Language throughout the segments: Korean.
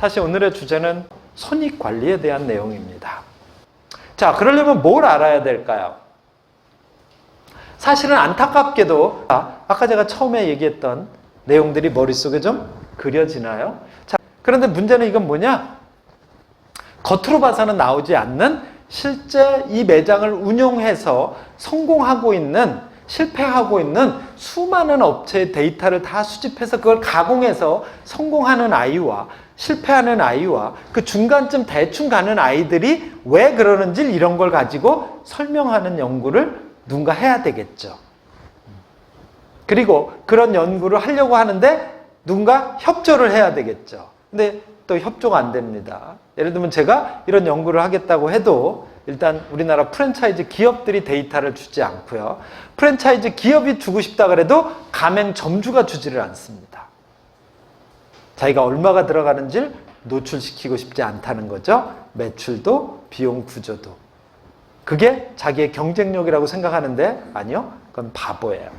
사실 오늘의 주제는 손익관리에 대한 내용입니다. 자, 그러려면 뭘 알아야 될까요? 사실은 안타깝게도 아까 제가 처음에 얘기했던 내용들이 머릿속에 좀 그려지나요? 자, 그런데 문제는 이건 뭐냐? 겉으로 봐서는 나오지 않는 실제 이 매장을 운용해서 성공하고 있는, 실패하고 있는 수많은 업체의 데이터를 다 수집해서 그걸 가공해서 성공하는 아이와 실패하는 아이와 그 중간쯤 대충 가는 아이들이 왜 그러는지 이런 걸 가지고 설명하는 연구를 누군가 해야 되겠죠. 그리고 그런 연구를 하려고 하는데 누군가 협조를 해야 되겠죠. 근데 또 협조가 안 됩니다. 예를 들면 제가 이런 연구를 하겠다고 해도 일단 우리나라 프랜차이즈 기업들이 데이터를 주지 않고요. 프랜차이즈 기업이 주고 싶다 그래도 가맹점주가 주지를 않습니다. 자기가 얼마가 들어가는지를 노출시키고 싶지 않다는 거죠. 매출도 비용 구조도. 그게 자기의 경쟁력이라고 생각하는데 아니요. 그건 바보예요.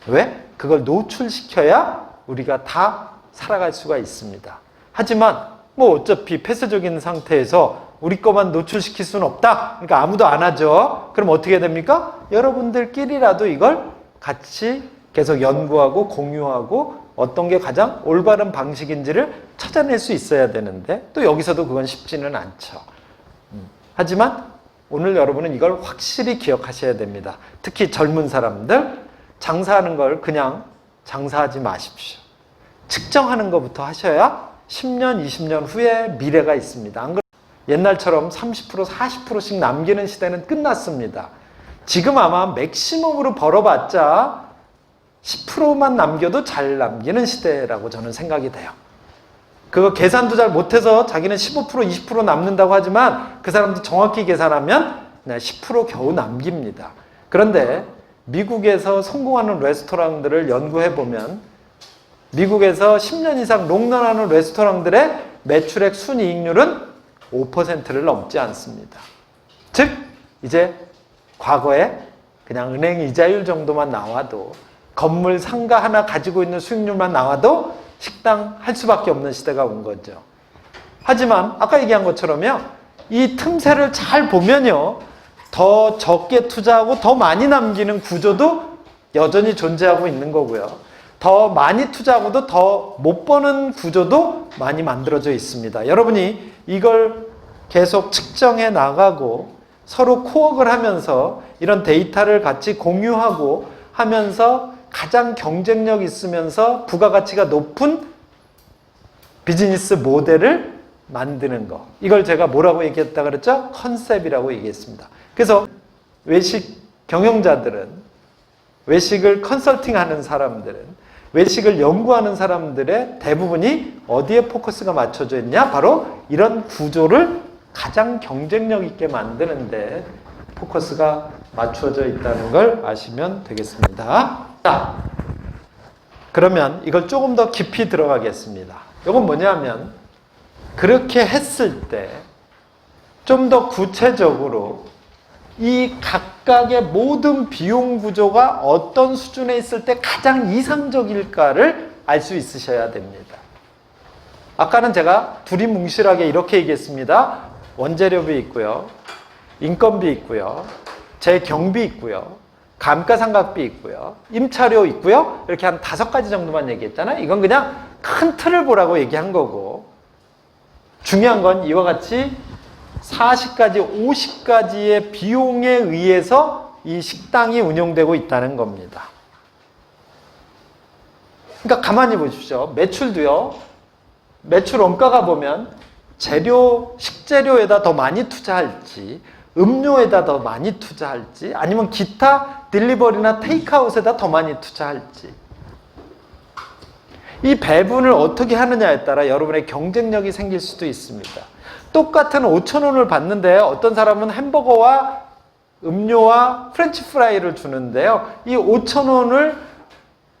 왜? 그걸 노출시켜야 우리가 다 살아갈 수가 있습니다. 하지만 뭐 어차피 폐쇄적인 상태에서 우리 것만 노출시킬 수는 없다. 그러니까 아무도 안 하죠. 그럼 어떻게 됩니까? 여러분들끼리라도 이걸 같이 계속 연구하고 공유하고 어떤 게 가장 올바른 방식인지를 찾아낼 수 있어야 되는데 또 여기서도 그건 쉽지는 않죠. 하지만 오늘 여러분은 이걸 확실히 기억하셔야 됩니다. 특히 젊은 사람들, 장사하는 걸 그냥 장사하지 마십시오. 측정하는 것부터 하셔야 10년, 20년 후에 미래가 있습니다. 안 옛날처럼 30%, 40%씩 남기는 시대는 끝났습니다. 지금 아마 맥시멈으로 벌어봤자 10%만 남겨도 잘 남기는 시대라고 저는 생각이 돼요. 그거 계산도 잘 못해서 자기는 15%, 20% 남는다고 하지만 그 사람도 정확히 계산하면 10% 겨우 남깁니다. 그런데 미국에서 성공하는 레스토랑들을 연구해보면 미국에서 10년 이상 롱런하는 레스토랑들의 매출액 순이익률은 5%를 넘지 않습니다. 즉 이제 과거에 그냥 은행 이자율 정도만 나와도 건물 상가 하나 가지고 있는 수익률만 나와도 식당 할 수밖에 없는 시대가 온 거죠. 하지만 아까 얘기한 것처럼요. 이 틈새를 잘 보면요. 더 적게 투자하고 더 많이 남기는 구조도 여전히 존재하고 있는 거고요. 더 많이 투자하고도 더 못 버는 구조도 많이 만들어져 있습니다. 여러분이 이걸 계속 측정해 나가고 서로 코웍을 하면서 이런 데이터를 같이 공유하고 하면서 가장 경쟁력 있으면서 부가가치가 높은 비즈니스 모델을 만드는 거. 이걸 제가 뭐라고 얘기했다 그랬죠? 컨셉이라고 얘기했습니다. 그래서 외식 경영자들은, 외식을 컨설팅하는 사람들은, 외식을 연구하는 사람들의 대부분이 어디에 포커스가 맞춰져 있냐? 바로 이런 구조를 가장 경쟁력 있게 만드는데 포커스가 맞춰져 있다는 걸 아시면 되겠습니다. 자, 그러면 이걸 조금 더 깊이 들어가겠습니다. 이건 뭐냐면 그렇게 했을 때 좀 더 구체적으로 이 각각의 모든 비용 구조가 어떤 수준에 있을 때 가장 이상적일까를 알 수 있으셔야 됩니다. 아까는 제가 두리뭉실하게 이렇게 얘기했습니다. 원재료비 있고요. 인건비 있고요. 재경비 있고요. 감가상각비 있고요. 임차료 있고요. 이렇게 한 5가지 정도만 얘기했잖아요. 이건 그냥 큰 틀을 보라고 얘기한 거고 중요한 건 이와 같이 40가지, 50가지의 비용에 의해서 이 식당이 운영되고 있다는 겁니다. 그러니까 가만히 보십시오. 매출도요. 매출 원가가 보면 재료, 식재료에다 더 많이 투자할지 음료에다 더 많이 투자할지 아니면 기타 딜리버리나 테이크아웃에다 더 많이 투자할지 이 배분을 어떻게 하느냐에 따라 여러분의 경쟁력이 생길 수도 있습니다. 똑같은 5,000원을 받는데 어떤 사람은 햄버거와 음료와 프렌치 프라이를 주는데요. 이 5,000원을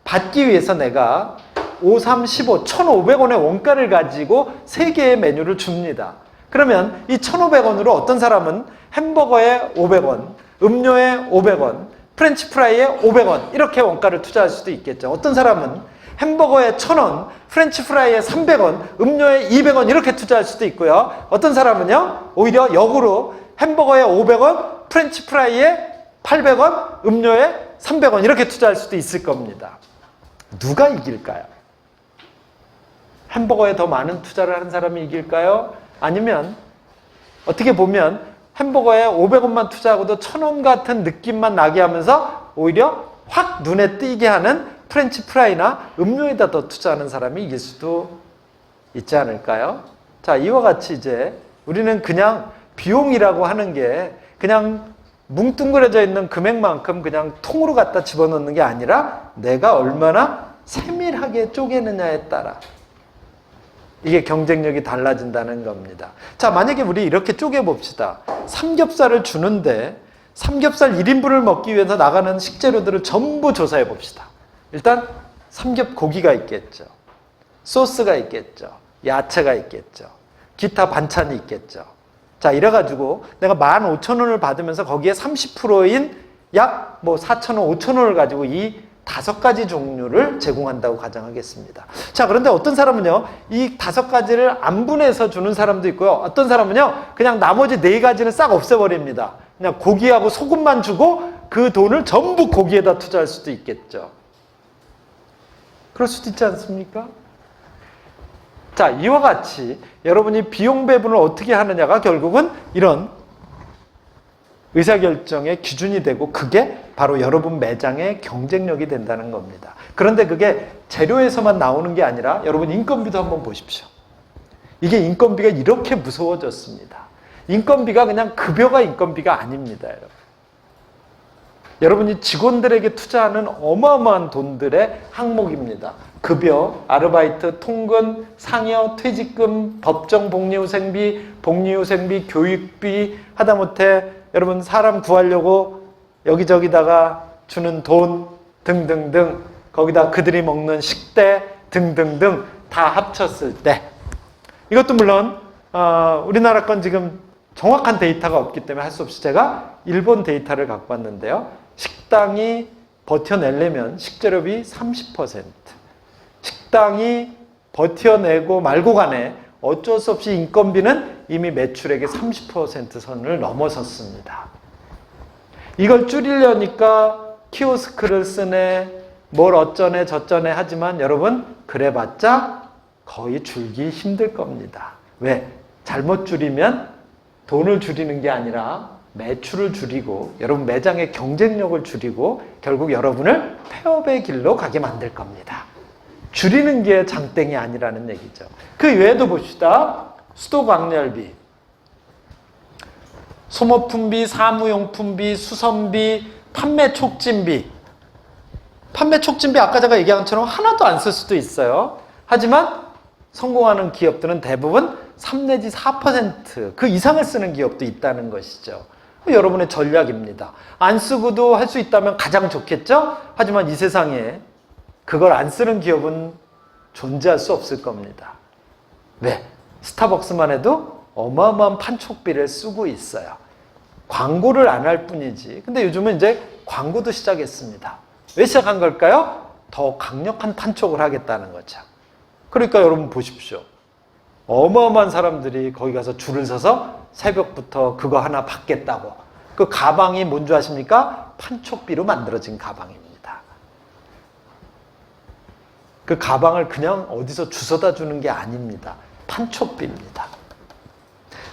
받기 위해서 내가 5, 3, 15, 1,500원의 원가를 가지고 3개의 메뉴를 줍니다. 그러면 이 1,500원으로 어떤 사람은 햄버거에 500원, 음료에 500원, 프렌치 프라이에 500원 이렇게 원가를 투자할 수도 있겠죠. 어떤 사람은 햄버거에 1,000원, 프렌치 프라이에 300원, 음료에 200원 이렇게 투자할 수도 있고요. 어떤 사람은요, 오히려 역으로 햄버거에 500원, 프렌치 프라이에 800원, 음료에 300원 이렇게 투자할 수도 있을 겁니다. 누가 이길까요? 햄버거에 더 많은 투자를 하는 사람이 이길까요? 아니면 어떻게 보면 햄버거에 500원만 투자하고도 1,000원 같은 느낌만 나게 하면서 오히려 확 눈에 띄게 하는 프렌치 프라이나 음료에다 더 투자하는 사람이 이길 수도 있지 않을까요? 자, 이와 같이 이제 우리는 그냥 비용이라고 하는 게 그냥 뭉뚱그려져 있는 금액만큼 그냥 통으로 갖다 집어넣는 게 아니라 내가 얼마나 세밀하게 쪼개느냐에 따라 이게 경쟁력이 달라진다는 겁니다. 자, 만약에 우리 이렇게 쪼개봅시다. 삼겹살을 주는데 삼겹살 1인분을 먹기 위해서 나가는 식재료들을 전부 조사해 봅시다. 일단 삼겹고기가 있겠죠. 소스가 있겠죠. 야채가 있겠죠. 기타 반찬이 있겠죠. 자, 이래가지고 내가 15,000원을 받으면서 거기에 30%인 약 4,000원, 5,000원을 가지고 이 5가지 종류를 제공한다고 가정하겠습니다. 자, 그런데 어떤 사람은요, 이 5가지를 안 분해서 주는 사람도 있고요. 어떤 사람은요, 그냥 나머지 4가지는 싹 없애버립니다. 그냥 고기하고 소금만 주고 그 돈을 전부 고기에다 투자할 수도 있겠죠. 그럴 수도 있지 않습니까? 자, 이와 같이 여러분이 비용 배분을 어떻게 하느냐가 결국은 이런 의사결정의 기준이 되고 그게 바로 여러분 매장의 경쟁력이 된다는 겁니다. 그런데 그게 재료에서만 나오는 게 아니라 여러분 인건비도 한번 보십시오. 이게 인건비가 이렇게 무서워졌습니다. 인건비가 그냥 급여가 인건비가 아닙니다, 여러분. 여러분이 직원들에게 투자하는 어마어마한 돈들의 항목입니다. 급여, 아르바이트, 통근, 상여, 퇴직금, 법정 복리후생비, 복리후생비, 교육비, 하다못해 여러분 사람 구하려고 여기저기다가 주는 돈 등등등, 거기다 그들이 먹는 식대 등등등 다 합쳤을 때, 이것도 물론 우리나라 건 지금 정확한 데이터가 없기 때문에 할 수 없이 제가 일본 데이터를 갖고 왔는데요. 식당이 버텨내려면 식재료비 30%, 식당이 버텨내고 말고 간에 어쩔 수 없이 인건비는 이미 매출액의 30% 선을 넘어섰습니다. 이걸 줄이려니까 키오스크를 쓰네, 뭘 어쩌네 저쩌네 하지만 여러분 그래봤자 거의 줄기 힘들 겁니다. 왜? 잘못 줄이면 돈을 줄이는 게 아니라 매출을 줄이고 여러분 매장의 경쟁력을 줄이고 결국 여러분을 폐업의 길로 가게 만들 겁니다. 줄이는 게 장땡이 아니라는 얘기죠. 그 외에도 봅시다. 수도광열비, 소모품비, 사무용품비, 수선비, 판매 촉진비. 판매 촉진비 아까 제가 얘기한 것처럼 하나도 안 쓸 수도 있어요. 하지만 성공하는 기업들은 대부분 3 내지 4% 그 이상을 쓰는 기업도 있다는 것이죠. 여러분의 전략입니다. 안 쓰고도 할 수 있다면 가장 좋겠죠? 하지만 이 세상에 그걸 안 쓰는 기업은 존재할 수 없을 겁니다. 왜? 스타벅스만 해도 어마어마한 판촉비를 쓰고 있어요. 광고를 안 할 뿐이지. 근데 요즘은 이제 광고도 시작했습니다. 왜 시작한 걸까요? 더 강력한 판촉을 하겠다는 거죠. 그러니까 여러분 보십시오. 어마어마한 사람들이 거기 가서 줄을 서서 새벽부터 그거 하나 받겠다고. 그 가방이 뭔지 아십니까? 판촉비로 만들어진 가방입니다. 그 가방을 그냥 어디서 주워다 주는 게 아닙니다. 판촉비입니다.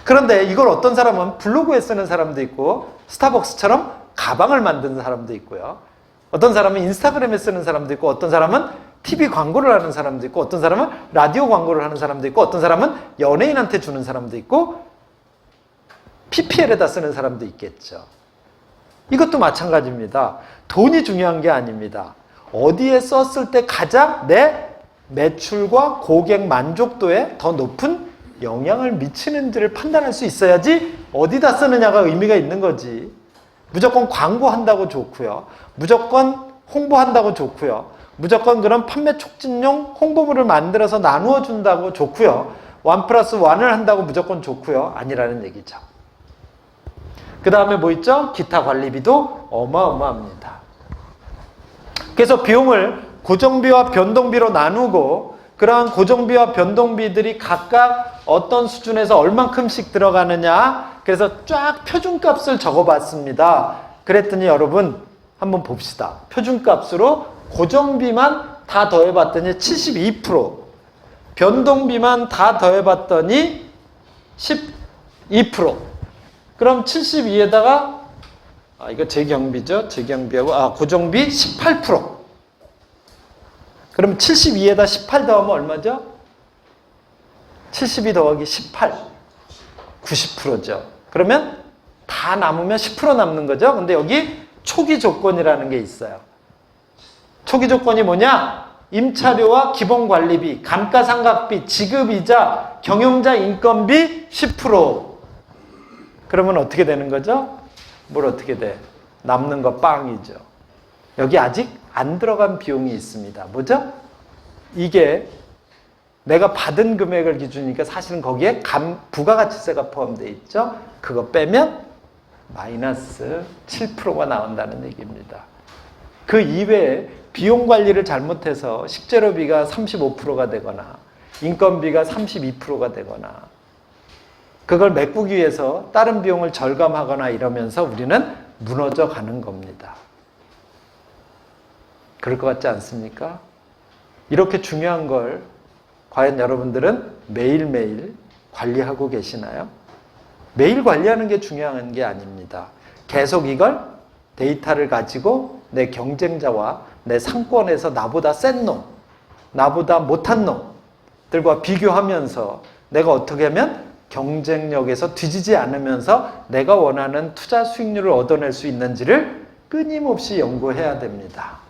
그런데 이걸 어떤 사람은 블로그에 쓰는 사람도 있고 스타벅스처럼 가방을 만드는 사람도 있고요. 어떤 사람은 인스타그램에 쓰는 사람도 있고 어떤 사람은 TV 광고를 하는 사람도 있고 어떤 사람은 라디오 광고를 하는 사람도 있고 어떤 사람은 연예인한테 주는 사람도 있고 PPL에다 쓰는 사람도 있겠죠. 이것도 마찬가지입니다. 돈이 중요한 게 아닙니다. 어디에 썼을 때 가장 내 매출과 고객 만족도에 더 높은 영향을 미치는지를 판단할 수 있어야지 어디다 쓰느냐가 의미가 있는 거지. 무조건 광고한다고 좋고요. 무조건 홍보한다고 좋고요. 무조건 그런 판매 촉진용 홍보물을 만들어서 나누어 준다고 좋고요. 1+1을 한다고 무조건 좋고요. 아니라는 얘기죠. 그 다음에 뭐 있죠? 기타 관리비도 어마어마합니다. 그래서 비용을 고정비와 변동비로 나누고 그러한 고정비와 변동비들이 각각 어떤 수준에서 얼만큼씩 들어가느냐, 그래서 쫙 표준값을 적어봤습니다. 그랬더니 여러분 한번 봅시다. 표준값으로 고정비만 다 더해봤더니 72%, 변동비만 다 더해봤더니 12%. 그럼 72에다가 이거 재경비죠. 재경비하고 고정비 18%. 그럼 72에다 18 더하면 얼마죠? 72 더하기 18. 90%죠. 그러면 다 남으면 10% 남는 거죠. 근데 여기 초기 조건이라는 게 있어요. 초기 조건이 뭐냐? 임차료와 기본관리비, 감가상각비, 지급이자, 경영자 인건비 10%. 그러면 어떻게 되는 거죠? 뭘 어떻게 돼? 남는 거 빵이죠. 여기 아직 안 들어간 비용이 있습니다. 뭐죠? 이게 내가 받은 금액을 기준이니까 사실은 거기에 부가가치세가 포함되어 있죠. 그거 빼면 마이너스 7%가 나온다는 얘기입니다. 그 이외에 비용 관리를 잘못해서 식재료비가 35%가 되거나 인건비가 32%가 되거나 그걸 메꾸기 위해서 다른 비용을 절감하거나 이러면서 우리는 무너져 가는 겁니다. 그럴 것 같지 않습니까? 이렇게 중요한 걸 과연 여러분들은 매일매일 관리하고 계시나요? 매일 관리하는 게 중요한 게 아닙니다. 계속 이걸 데이터를 가지고 내 경쟁자와 내 상권에서 나보다 센 놈, 나보다 못한 놈들과 비교하면서 내가 어떻게 하면 경쟁력에서 뒤지지 않으면서 내가 원하는 투자 수익률을 얻어낼 수 있는지를 끊임없이 연구해야 됩니다.